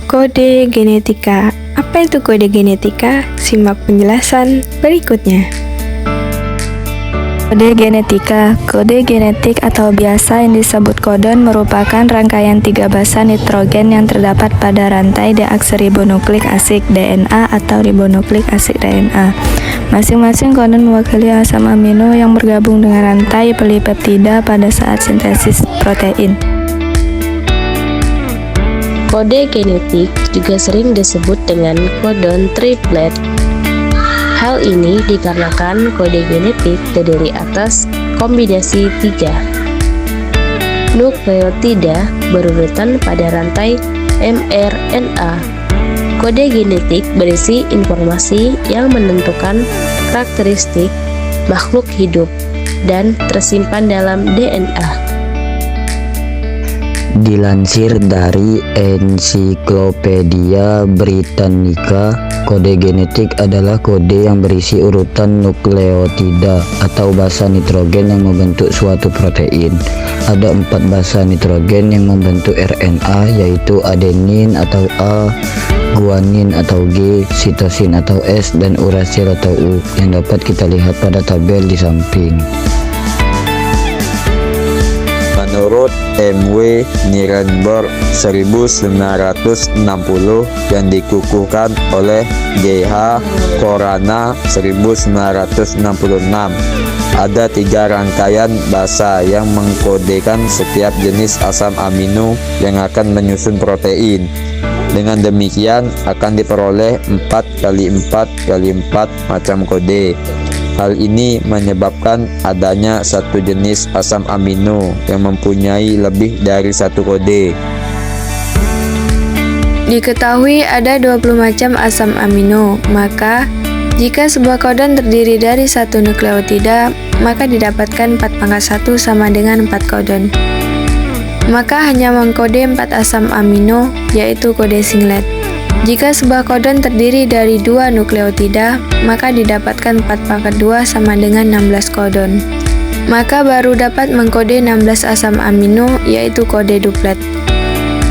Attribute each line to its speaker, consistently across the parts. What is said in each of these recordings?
Speaker 1: Kode genetika. Apa itu kode genetika? Simak penjelasan berikutnya.
Speaker 2: Kode genetika. Kode genetik atau biasa yang disebut kodon merupakan rangkaian 3 basa nitrogen yang terdapat pada rantai deoksiribonukleik asid DNA atau ribonukleik asid DNA. Masing-masing kodon mewakili asam amino yang bergabung dengan rantai polipeptida pada saat sintesis protein.
Speaker 3: Kode genetik juga sering disebut dengan kodon triplet. Hal ini dikarenakan kode genetik terdiri atas kombinasi 3 nukleotida berurutan pada rantai mRNA. Kode genetik berisi informasi yang menentukan karakteristik makhluk hidup dan tersimpan dalam DNA.
Speaker 4: Dilansir dari Ensiklopedia Britannica, kode genetik adalah kode yang berisi urutan nukleotida atau basa nitrogen yang membentuk suatu protein. Ada 4 basa nitrogen yang membentuk RNA, yaitu adenin atau A, guanin atau G, sitosin atau S, dan urasil atau U, yang dapat kita lihat pada tabel di samping.
Speaker 5: Menurut M.W. Nirenberg 1960 yang dikukuhkan oleh G.H. Khorana 1966, ada 3 rangkaian basa yang mengkodekan setiap jenis asam amino yang akan menyusun protein. Dengan demikian akan diperoleh 4 kali 4 kali 4 macam kode. Hal ini menyebabkan adanya satu jenis asam amino yang mempunyai lebih dari satu kode.
Speaker 1: Diketahui ada 20 macam asam amino, maka jika sebuah kodon terdiri dari satu nukleotida, maka didapatkan 4 pangkat 1 sama dengan 4 kodon. Maka hanya mengkode 4 asam amino, yaitu kode singlet. Jika sebuah kodon terdiri dari 2 nukleotida, maka didapatkan 4 pangkat 2 sama dengan 16 kodon. Maka baru dapat mengkode 16 asam amino, yaitu kode duplet.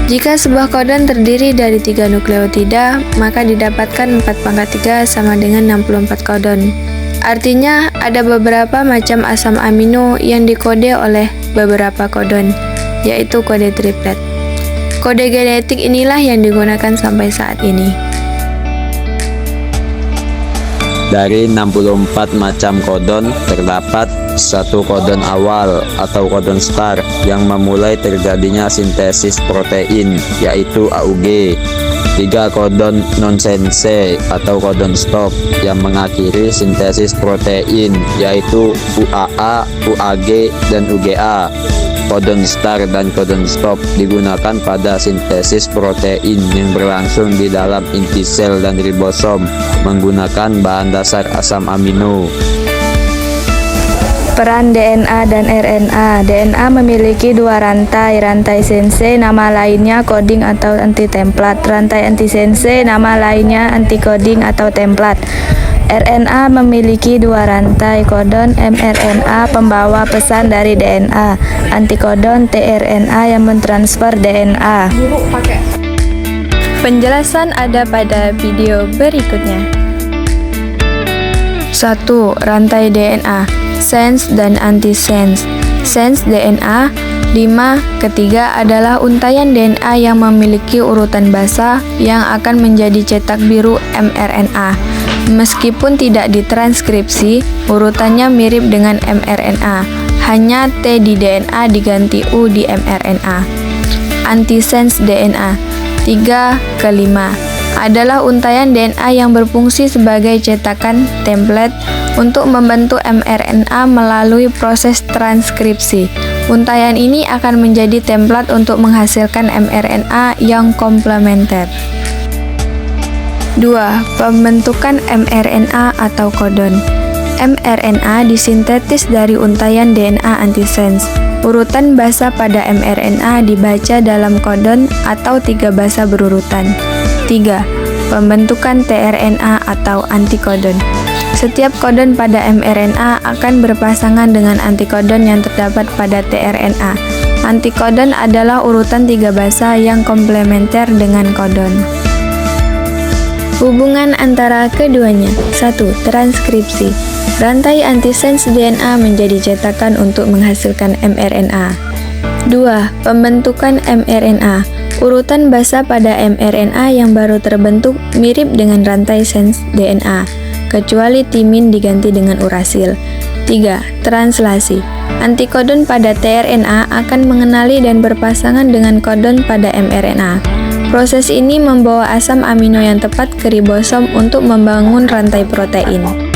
Speaker 1: Jika sebuah kodon terdiri dari 3 nukleotida, maka didapatkan 4 pangkat 3 sama dengan 64 kodon. Artinya, ada beberapa macam asam amino yang dikode oleh beberapa kodon, yaitu kode triplet. Kode genetik inilah yang digunakan sampai saat ini.
Speaker 5: Dari 64 macam kodon, terdapat satu kodon awal atau kodon start yang memulai terjadinya sintesis protein, yaitu AUG. 3 kodon nonsense atau kodon stop yang mengakhiri sintesis protein, yaitu UAA, UAG, dan UGA. Kodon start dan kodon stop digunakan pada sintesis protein yang berlangsung di dalam inti sel dan ribosom menggunakan bahan dasar asam amino.
Speaker 2: Peran DNA dan RNA. DNA memiliki 2 rantai. Rantai sense nama lainnya coding atau anti-template. Rantai antisense nama lainnya anti-coding atau template. RNA memiliki 2 rantai, kodon mRNA pembawa pesan dari DNA, antikodon tRNA yang mentransfer DNA.
Speaker 1: Penjelasan ada pada video berikutnya.
Speaker 2: 1. Rantai DNA, sense dan antisense. Sense DNA 5. Ketiga adalah untaian DNA yang memiliki urutan basa yang akan menjadi cetak biru mRNA. Meskipun tidak ditranskripsi, urutannya mirip dengan mRNA, hanya T di DNA diganti U di mRNA. Antisense DNA 3 ke 5 adalah untaian DNA yang berfungsi sebagai cetakan template untuk membentuk mRNA melalui proses transkripsi. Untaian ini akan menjadi template untuk menghasilkan mRNA yang komplementer. 2. Pembentukan mRNA atau kodon. mRNA disintetis dari untaian DNA antisense. Urutan basa pada mRNA dibaca dalam kodon atau 3 basa berurutan. 3. Pembentukan tRNA atau antikodon. Setiap kodon pada mRNA akan berpasangan dengan antikodon yang terdapat pada tRNA. Antikodon adalah urutan 3 basa yang komplementer dengan kodon. Hubungan antara keduanya. 1. Transkripsi. Rantai antisense DNA menjadi cetakan untuk menghasilkan mRNA. 2. Pembentukan mRNA. Urutan basa pada mRNA yang baru terbentuk mirip dengan rantai sense DNA, kecuali timin diganti dengan urasil. 3. Translasi. Antikodon pada tRNA akan mengenali dan berpasangan dengan kodon pada mRNA. Proses ini membawa asam amino yang tepat ke ribosom untuk membangun rantai protein.